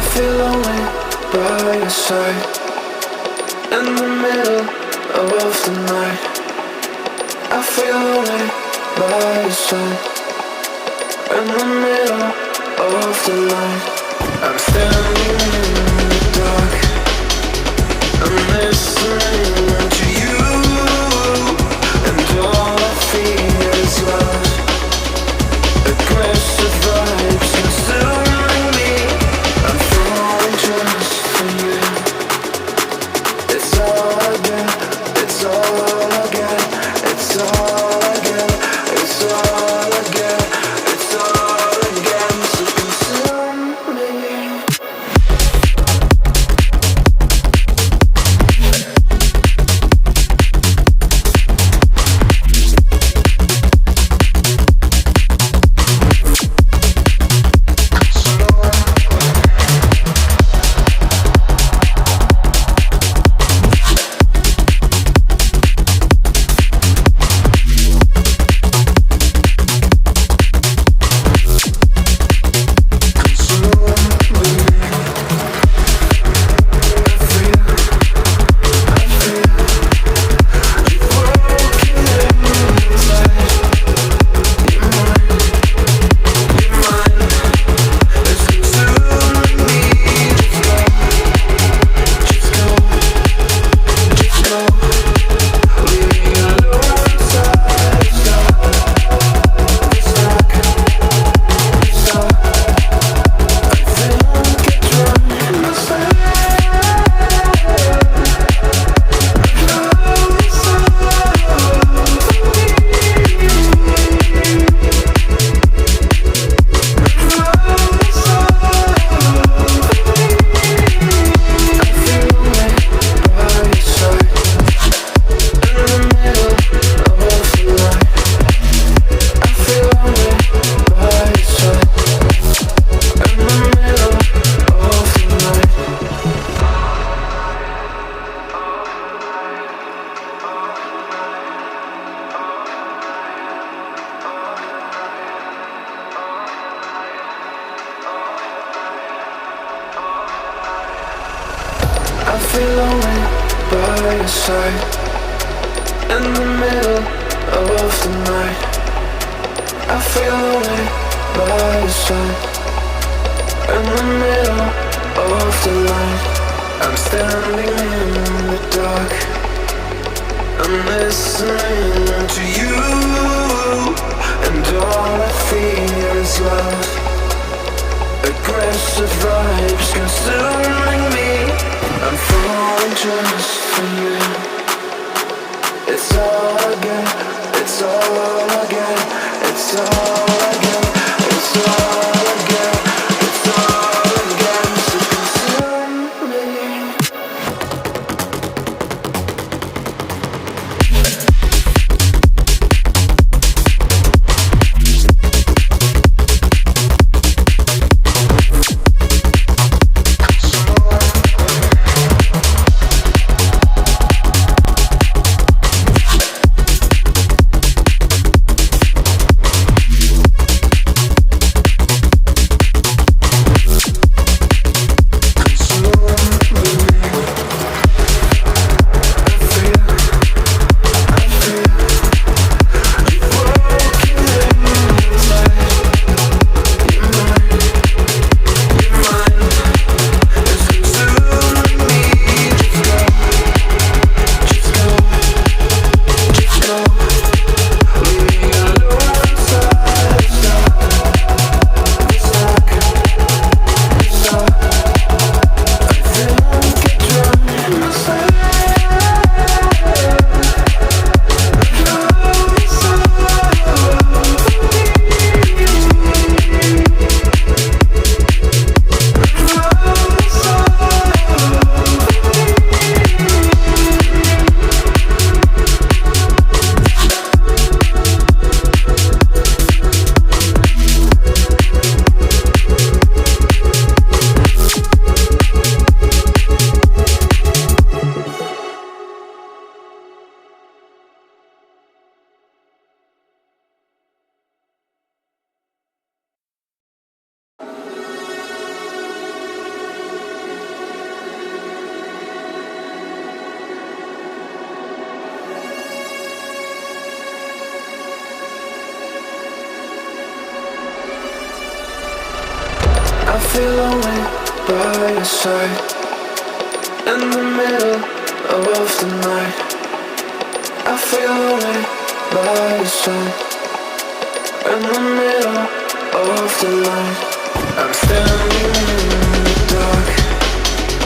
feel lonely by your side. In the middle of the night, I feel lonely by your side. In the middle of the night, I'm standing in the dark. I'm listening to you, and all I feel is love. Aggressive vibes consuming me. I'm falling just for you. It's all I get, it's all I get, it's all I get, it's all I get, it's all I get. So consume me. I feel lonely by your side. In the middle of the night, I feel lonely by your side. In the middle of the light, I'm standing in the dark. I'm listening to you, and all I feel is love. Aggressive vibes consuming me. I'm falling just for you. It's all I get, it's all I get, it's all I get, it's all I get, it's all I get. So consume me. feel lonely by your side. In the middle of the night, I feel lonely by your side. In the middle of the night, I'm standing